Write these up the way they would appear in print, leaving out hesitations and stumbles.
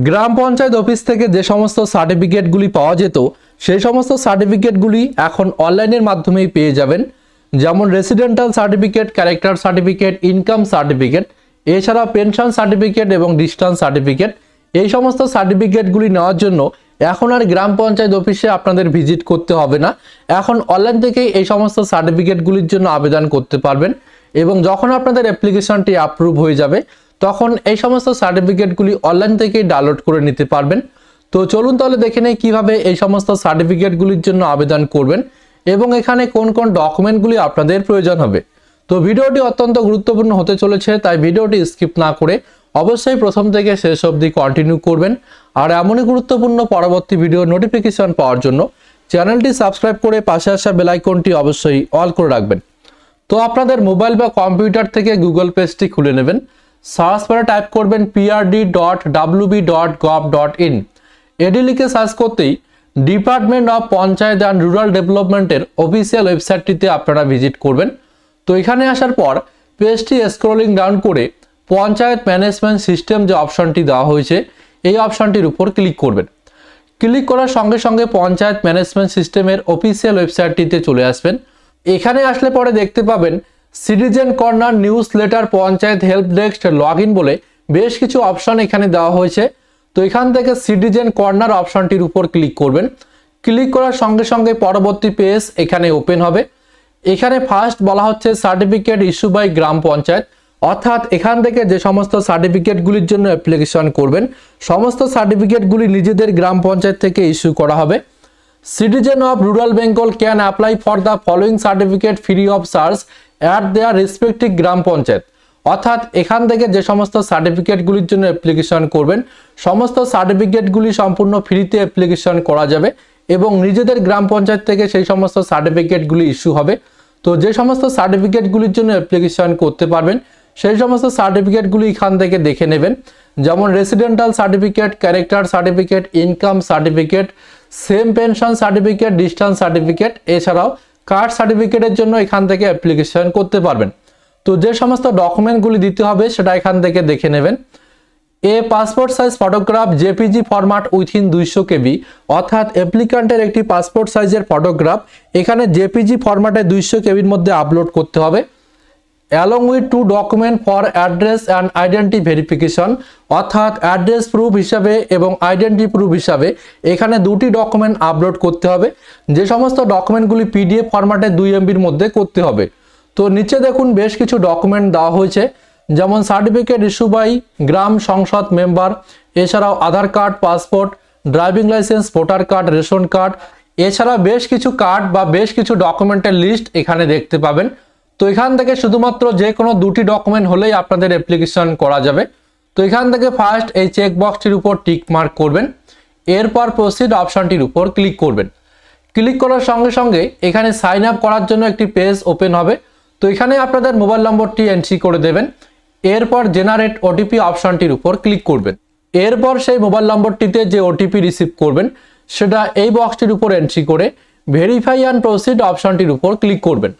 গ্রাম panchayat office থেকে যে সমস্ত সার্টিফিকেটগুলি পাওয়া যেত সেই সমস্ত সার্টিফিকেটগুলি এখন অনলাইনের মাধ্যমেই পেয়ে যাবেন। যেমন residential certificate, character certificate, income certificate, এছাড়া পেনশন সার্টিফিকেট এবং ডিস্টেন্স সার্টিফিকেট। এই সমস্ত সার্টিফিকেটগুলি নেওয়ার জন্য এখন আর গ্রাম পঞ্চায়েত অফিসে আপনাদের ভিজিট করতে হবে না। এখন অনলাইন থেকেই এই সমস্ত সার্টিফিকেটগুলির জন্য আবেদন করতে পারবেন এবং যখন আপনাদের অ্যাপ্লিকেশনটি অ্যাপ্রুভ হয়ে যাবে তখন এই সমস্ত সার্টিফিকেটগুলি অনলাইন থেকেই ডাউনলোড করে নিতে পারবেন। তো চলুন তাহলে দেখে নেই কীভাবে এই সমস্ত সার্টিফিকেটগুলির জন্য আবেদন করবেন এবং এখানে কোন কোন ডকুমেন্টগুলি আপনাদের প্রয়োজন হবে। তো ভিডিওটি অত্যন্ত গুরুত্বপূর্ণ হতে চলেছে, তাই ভিডিওটি স্কিপ না করে অবশ্যই প্রথম থেকে শেষ অবধি কন্টিনিউ করবেন। আর এমনই গুরুত্বপূর্ণ পরবর্তী ভিডিও নোটিফিকেশন পাওয়ার জন্য চ্যানেলটি সাবস্ক্রাইব করে পাশে আসা বেল আইকনটি অবশ্যই অল করে রাখবেন। তো আপনাদের মোবাইল বা কম্পিউটার থেকে গুগল পেজটি খুলে নেবেন। সার্চ বারে টাইপ করবেন prd.wb.gov.in। এটি লিখে সার্চ করতেই department of panchayat and rural ডেভেলপমেন্টের অফিসিয়াল ওয়েবসাইটটিতে আপনারা ভিজিট করবেন। তো এখানে আসার পর পেজটি স্ক্রলিং ডাউন করে পঞ্চায়েত ম্যানেজমেন্ট সিস্টেম যে অপশনটি দেওয়া হয়েছে এই অপশনটির উপর ক্লিক করবেন। ক্লিক করার সঙ্গে সঙ্গে পঞ্চায়েত ম্যানেজমেন্ট সিস্টেমের অফিসিয়াল ওয়েবসাইটটিতে চলে আসবেন। এখানে আসলে পরে দেখতে পাবেন citizen corner, news letter, panchayat help desk, log in বলে বেশ কিছু অপশন এখানে দেওয়া হয়েছে। তো এখান থেকে সিটিজেন কর্নার অপশনটির উপর ক্লিক করবেন। ক্লিক করার সঙ্গে সঙ্গে পরবর্তী পেজ এখানে ওপেন হবে। এখানে ফার্স্ট বলা হচ্ছে সার্টিফিকেট ইস্যু বাই গ্রাম পঞ্চায়েত, অর্থাৎ এখান থেকে যে সমস্ত সার্টিফিকেটগুলির জন্য অ্যাপ্লিকেশন করবেন সমস্ত সার্টিফিকেটগুলি নিজেদের গ্রাম পঞ্চায়েত থেকে ইস্যু করা হবে। Citizen of rural Bengal can apply for the following certificate free of charge at their respective gram panchayat, অর্থাৎ এখান থেকে যে সমস্ত সার্টিফিকেটগুলির জন্য অ্যাপ্লিকেশন করবেন সমস্ত সার্টিফিকেটগুলি সম্পূর্ণ ফ্রিতে অ্যাপ্লিকেশন করা যাবে এবং নিজেদের গ্রাম পঞ্চায়েত থেকে সেই সমস্ত সার্টিফিকেটগুলি ইস্যু হবে। তো যে সমস্ত সার্টিফিকেটগুলির জন্য অ্যাপ্লিকেশন করতে পারবেন সেই সমস্ত সার্টিফিকেটগুলি এখান থেকে দেখে নেবেন। যেমন residential certificate, character certificate, income certificate, same pension certificate, distance certificate, এছাড়াও কার্ড সার্টিফিকেটের জন্য এখান থেকে অ্যাপ্লিকেশন করতে পারবেন। তো যে সমস্ত ডকুমেন্টগুলি দিতে হবে সেটা এখান থেকে দেখে নেবেন। A passport size photograph JPG format within 200 KB, অর্থাৎ অ্যাপ্লিকান্টের একটি পাসপোর্ট সাইজের ফটোগ্রাফ এখানে জেপিজি ফরম্যাটে 200 KBর মধ্যে আপলোড করতে হবে। Along with 2 document for address and identity verification, অর্থাৎ অ্যাড্রেস প্রুফ হিসাবে এবং আইডেন্টি প্রুফ হিসাবে এখানে দুটি ডকুমেন্ট আপলোড করতে হবে। যে সমস্ত ডকুমেন্টগুলি পিডিএফ ফরম্যাটে 2 MBর মধ্যে করতে হবে। তো নিচে দেখুন বেশ কিছু ডকুমেন্ট দেওয়া হয়েছে, যেমন সার্টিফিকেট ইস্যু বাই গ্রাম সংসদ মেম্বার, এছাড়াও Aadhaar card, passport, driving licence, voter card, ration card, এছাড়া বেশ কিছু কার্ড বা বেশ কিছু ডকুমেন্টের লিস্ট এখানে দেখতে পাবেন। তো এখান থেকে শুধুমাত্র যে কোনো দুটি ডকুমেন্ট হলেই আপনাদের অ্যাপ্লিকেশন করা যাবে। তো এখান থেকে ফার্স্ট এই চেক বক্সটির উপর টিক মার্ক করবেন, এরপর প্রসিড অপশনটির উপর ক্লিক করবেন। ক্লিক করার সঙ্গে সঙ্গে এখানে সাইন আপ করার জন্য একটি পেজ ওপেন হবে। তো এখানে আপনাদের মোবাইল নম্বরটি এন্ট্রি করে দেবেন, এরপর জেনারেট ওটিপি অপশনটির উপর ক্লিক করবেন। এরপর সেই মোবাইল নম্বরটিতে যে ওটিপি রিসিভ করবেন সেটা এই বক্সটির উপর এন্ট্রি করে ভেরিফাই অ্যান্ড প্রসিড অপশনটির উপর ক্লিক করবেন।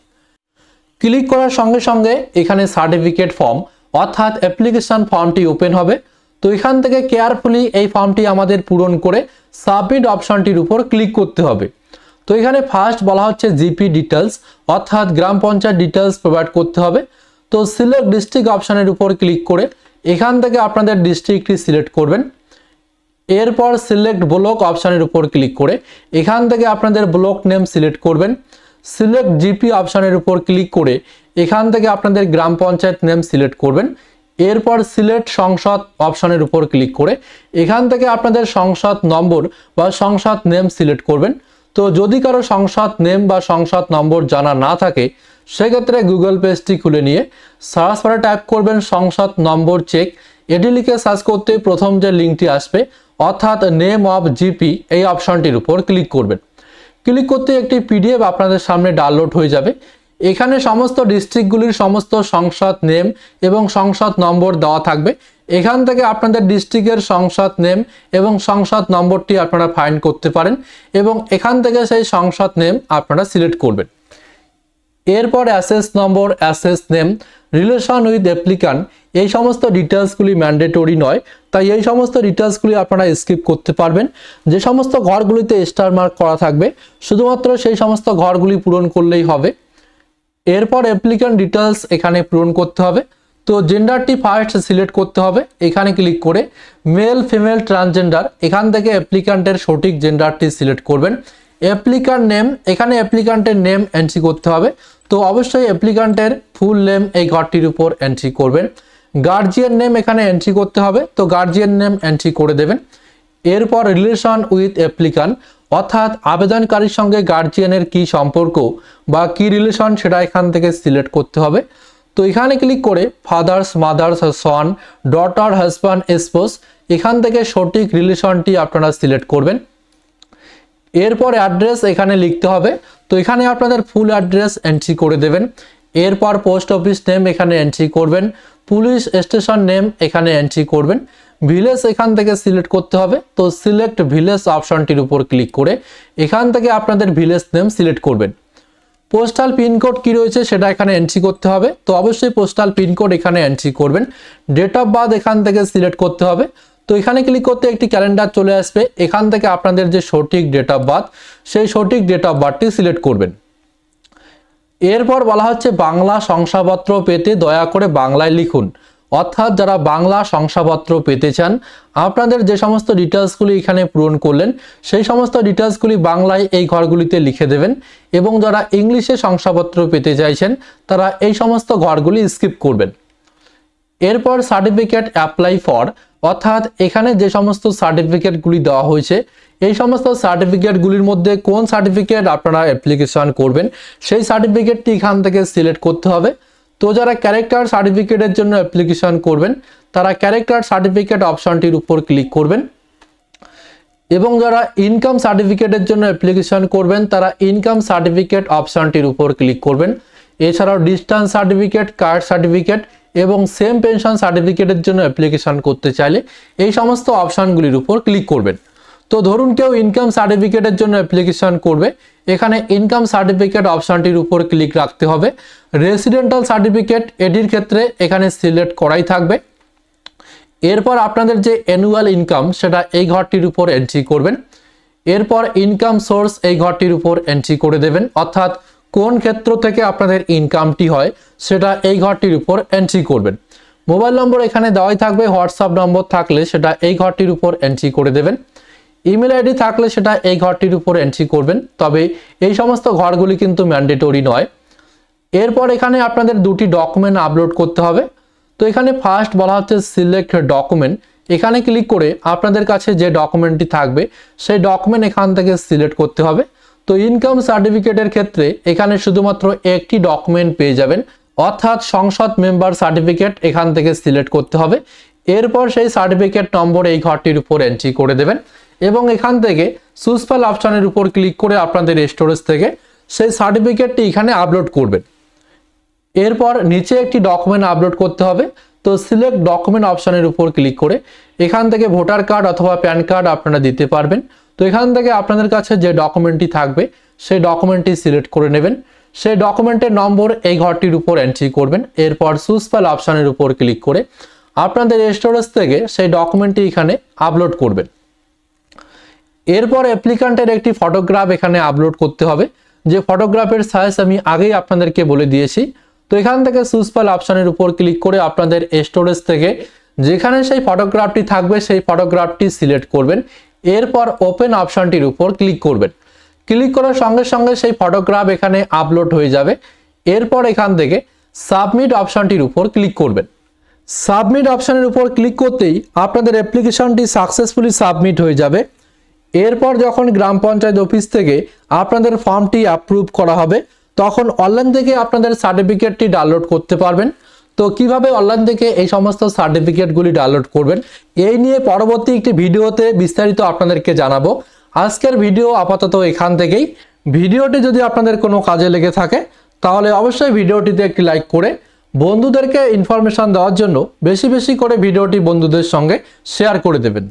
ক্লিক করার সঙ্গে সঙ্গে এখানে সার্টিফিকেট ফর্ম অর্থাৎ অ্যাপ্লিকেশন ফর্মটি ওপেন হবে। তো এখান থেকে কেয়ারফুলি এই ফর্মটি আমাদের পূরণ করে সাবমিট অপশনটির উপর ক্লিক করতে হবে। তো এখানে ফার্স্ট বলা হচ্ছে জিপি ডিটেলস, অর্থাৎ গ্রাম পঞ্চায়েত ডিটেলস প্রোভাইড করতে হবে। তো সিলেক্ট ডিস্ট্রিক্ট অপশনের উপর ক্লিক করে এখান থেকে আপনাদের ডিস্ট্রিক্টটি সিলেক্ট করবেন। এরপর সিলেক্ট ব্লক অপশনের উপর ক্লিক করে এখান থেকে আপনাদের ব্লক নেম সিলেক্ট করবেন। সিলেক্ট জিপি অপশনের উপর ক্লিক করে এখান থেকে আপনাদের গ্রাম পঞ্চায়েত নেম সিলেক্ট করবেন। এরপর সিলেক্ট সংসদ অপশনের উপর ক্লিক করে এখান থেকে আপনাদের সংসদ নম্বর বা সংসদ নেম সিলেক্ট করবেন। তো যদি কারো সংসদ নেম বা সংসদ নম্বর জানা না থাকে সেক্ষেত্রে গুগল পেজটি খুলে নিয়ে সার্চ বারে টাইপ করবেন সংসদ নম্বর চেক। এটি লিখে সার্চ করতে প্রথম যে লিঙ্কটি আসবে অর্থাৎ নেম অফ জিপি এই অপশনটির উপর ক্লিক করবেন। ক্লিক করতে একটি পিডিএফ আপনাদের সামনে ডাউনলোড হয়ে যাবে। এখানে সমস্ত ডিস্ট্রিক্টগুলির সমস্ত সংসদ নেম এবং সংসদ নম্বর দেওয়া থাকবে। এখান থেকে আপনাদের ডিস্ট্রিক্টের সংসদ নেম এবং সংসদ নম্বরটি আপনারা ফাইন্ড করতে পারেন এবং এখান থেকে সেই সংসদ নেম আপনারা সিলেক্ট করবেন। এরপর অ্যাসেস নম্বর, অ্যাসেস নেম, রিলেশন উইথ অ্যাপ্লিক্যান্ট, এই সমস্ত ডিটেলসগুলি ম্যান্ডেটরি নয়, তাই এই সমস্ত ডিটেলসগুলি আপনারা স্কিপ করতে পারবেন। যে সমস্ত ঘরগুলিতে স্টার মার্ক করা থাকবে শুধুমাত্র সেই সমস্ত ঘরগুলি পূরণ করলেই হবে। এরপর অ্যাপ্লিক্যান্ট ডিটেলস এখানে পূরণ করতে হবে। তো জেন্ডারটি ফার্স্ট সিলেক্ট করতে হবে, এখানে ক্লিক করে মেল ফিমেল ট্রান্সজেন্ডার, এখান থেকে অ্যাপ্লিক্যান্টের সঠিক জেন্ডারটি সিলেক্ট করবেন। অ্যাপ্লিক্যান্ট নেম, এখানে অ্যাপ্লিক্যান্টের নেম এন্ট্রি করতে হবে। তো অবশ্যই অ্যাপ্লিক্যান্টের ফুল নেম এই ঘরটির উপর এন্ট্রি করবেন। গার্জিয়ান নেম এখানে এন্ট্রি করতে হবে, তো গার্জিয়ান নেম এন্ট্রি করে দেবেন। এরপর রিলেশন উইথ অ্যাপ্লিক্যান্ট, অর্থাৎ আবেদনকারীর সঙ্গে গার্জিয়ানের কি সম্পর্ক বা কি রিলেশন সেটা এখান থেকে সিলেক্ট করতে হবে। তো এখানে ক্লিক করে ফাদার্স, মাদার্স, সন, ডটার, হাজব্যান্ড, স্পোজ, এখান থেকে সঠিক রিলেশনটি আপনারা সিলেক্ট করবেন। এরপর অ্যাড্রেস এখানে লিখতে হবে, তো এখানে আপনাদের ফুল অ্যাড্রেস এন্ট্রি করে দেবেন। এরপর পোস্ট অফিস নেম এখানে এন্ট্রি করবেন, পুলিশ স্টেশন নেম এখানে এন্ট্রি করবেন। ভিলেজ এখান থেকে সিলেক্ট করতে হবে, তো সিলেক্ট ভিলেজ অপশনটির উপর ক্লিক করে এখান থেকে আপনাদের ভিলেজ নেম সিলেক্ট করবেন। পোস্টাল পিনকোড কি রয়েছে সেটা এখানে এন্ট্রি করতে হবে, তো অবশ্যই পোস্টাল পিনকোড এখানে এন্ট্রি করবেন। ডেট অফ বার্থ এখান থেকে সিলেক্ট করতে হবে, তো এখানে ক্লিক করতে একটি ক্যালেন্ডার চলে আসবে, এখান থেকে আপনাদের যে সঠিক ডেট অফ বার্থ সেই সঠিক ডেট অফ বার্থটি সিলেক্ট করবেন। এরপর বলা হচ্ছে বাংলা শংসাপত্র পেতে দয়া করে বাংলায় লিখুন, অর্থাৎ যারা বাংলা শংসাপত্র পেতে চান আপনাদের যে সমস্ত ডিটেলসগুলি এখানে পূরণ করলেন সেই সমস্ত ডিটেলসগুলি বাংলায় এই ঘরগুলিতে লিখে দেবেন, এবং যারা ইংলিশে শংসাপত্র পেতে চাইছেন তারা এই সমস্ত ঘরগুলি স্কিপ করবেন। এরপর সার্টিফিকেট অ্যাপ্লাই ফর, অর্থাৎ এখানে যে সমস্ত সার্টিফিকেটগুলি দেওয়া হয়েছে এই সমস্ত সার্টিফিকেটগুলির মধ্যে কোন সার্টিফিকেট আপনারা অ্যাপ্লিকেশন করবেন সেই সার্টিফিকেটটি এখান থেকে সিলেক্ট করতে হবে। তো যারা ক্যারেক্টার সার্টিফিকেটের জন্য অ্যাপ্লিকেশন করবেন তারা ক্যারেক্টার সার্টিফিকেট অপশনটির উপর ক্লিক করবেন, এবং যারা ইনকাম সার্টিফিকেটের জন্য অ্যাপ্লিকেশন করবেন তারা ইনকাম সার্টিফিকেট অপশনটির উপর ক্লিক করবেন। এছাড়াও ডিস্টেন্স সার্টিফিকেট, কাস্ট সার্টিফিকেট এবং সেম পেনশন সার্টিফিকেটের জন্য অ্যাপ্লিকেশন করতে চাইলে এই সমস্ত অপশনগুলির উপর ক্লিক করবেন। তো ধরুন কেউ ইনকাম সার্টিফিকেটের জন্য অ্যাপ্লিকেশন করবে, এখানে ইনকাম সার্টিফিকেট অপশনটির উপর ক্লিক রাখতে হবে। রেসিডেন্টাল সার্টিফিকেট এটির ক্ষেত্রে এখানে সিলেক্ট করাই থাকবে। এরপর আপনাদের যে অ্যানুয়াল ইনকাম সেটা এই ঘরটির উপর এন্ট্রি করবেন। এরপর ইনকাম সোর্স এই ঘরটির উপর এন্ট্রি করে দেবেন, অর্থাৎ কোন ক্ষেত্র থেকে আপনাদের ইনকামটি হয় সেটা এই ঘরটির উপর এন্ট্রি করবেন। মোবাইল নম্বর এখানে দেওয়াই থাকবে, হোয়াটসঅ্যাপ নম্বর থাকলে সেটা এই ঘরটির উপর এন্ট্রি করে দেবেন। ইমেল আইডি থাকলে সেটা এই ঘরটির উপর এন্ট্রি করবেন, তবে এই সমস্ত ঘরগুলি কিন্তু ম্যান্ডেটরি নয়। এরপর এখানে আপনাদের দুটি ডকুমেন্ট আপলোড করতে হবে। তো এখানে ফার্স্ট বলা হচ্ছে সিলেক্ট ডকুমেন্ট, এখানে ক্লিক করে আপনাদের কাছে যে ডকুমেন্টটি থাকবে সেই ডকুমেন্ট এখান থেকে সিলেক্ট করতে হবে। তো ইনকাম সার্টিফিকেটের ক্ষেত্রে এখানে শুধুমাত্র একটি ডকুমেন্ট পেয়ে যাবেন, অর্থাৎ সংসদ মেম্বার সার্টিফিকেট এখান থেকে সিলেক্ট করতে হবে। এরপর সেই সার্টিফিকেট নম্বর এই ঘরটির উপর এন্ট্রি করে দেবেন, এবং এখান থেকে চুজ ফাইল অপশনের উপর ক্লিক করে আপনাদের স্টোরেজ থেকে সেই সার্টিফিকেটটি এখানে আপলোড করবেন। এরপর নিচে একটি ডকুমেন্ট আপলোড করতে হবে, তো সিলেক্ট ডকুমেন্ট অপশনের উপর ক্লিক করে এখান থেকে ভোটার কার্ড অথবা প্যান কার্ড আপনারা দিতে পারবেন। তো এখান থেকে আপনাদের কাছে যে ডকুমেন্টটি থাকবে সেই ডকুমেন্টটি সিলেক্ট করে নেবেন, সেই ডকুমেন্টের নম্বর এই ঘরটির উপর এন্ট্রি করবেন। এরপর চুজ ফাইল অপশনের উপর ক্লিক করে আপনাদের স্টোরেজ থেকে সেই ডকুমেন্টটি এখানে আপলোড করবেন। এরপর অ্যাপ্লিক্যান্টের একটি ফটোগ্রাফ এখানে আপলোড করতে হবে, যে ফটোগ্রাফের সাইজ আমি আগেই আপনাদেরকে বলে দিয়েছি। তো এখান থেকে চুজ ফাইল অপশনের উপর ক্লিক করে আপনাদের স্টোরেজ থেকে যেখানে সেই ফটোগ্রাফটি থাকবে সেই ফটোগ্রাফটি সিলেক্ট করবেন। এরপর ওপেন অপশনটির উপর ক্লিক করবেন, ক্লিক করার সঙ্গে সঙ্গে সেই ফটোগ্রাফ এখানে আপলোড হয়ে যাবে। এরপর এখান থেকে সাবমিট অপশনটির উপর ক্লিক করবেন। সাবমিট অপশনের উপর ক্লিক করতেই আপনাদের অ্যাপ্লিকেশনটি সাকসেসফুলি সাবমিট হয়ে যাবে। এরপর যখন গ্রাম পঞ্চায়েত অফিস থেকে আপনাদের ফর্মটি অ্যাপ্রুভ করা হবে তখন অনলাইন থেকে আপনাদের সার্টিফিকেটটি ডাউনলোড করতে পারবেন। তো কিভাবে অনলাইন থেকে এই সমস্ত সার্টিফিকেটগুলি ডাউনলোড করবেন এই নিয়ে পরবর্তী একটি ভিডিওতে বিস্তারিত আপনাদেরকে জানাবো। আজকের ভিডিও আপাতত এখান থেকেই। ভিডিওটি যদি আপনাদের কোনো কাজে লেগে থাকে তাহলে অবশ্যই ভিডিওটিতে একটি লাইক করে বন্ধুদেরকে ইনফরমেশন দেওয়ার জন্য বেশি বেশি করে ভিডিওটি বন্ধুদের সঙ্গে শেয়ার করে দেবেন।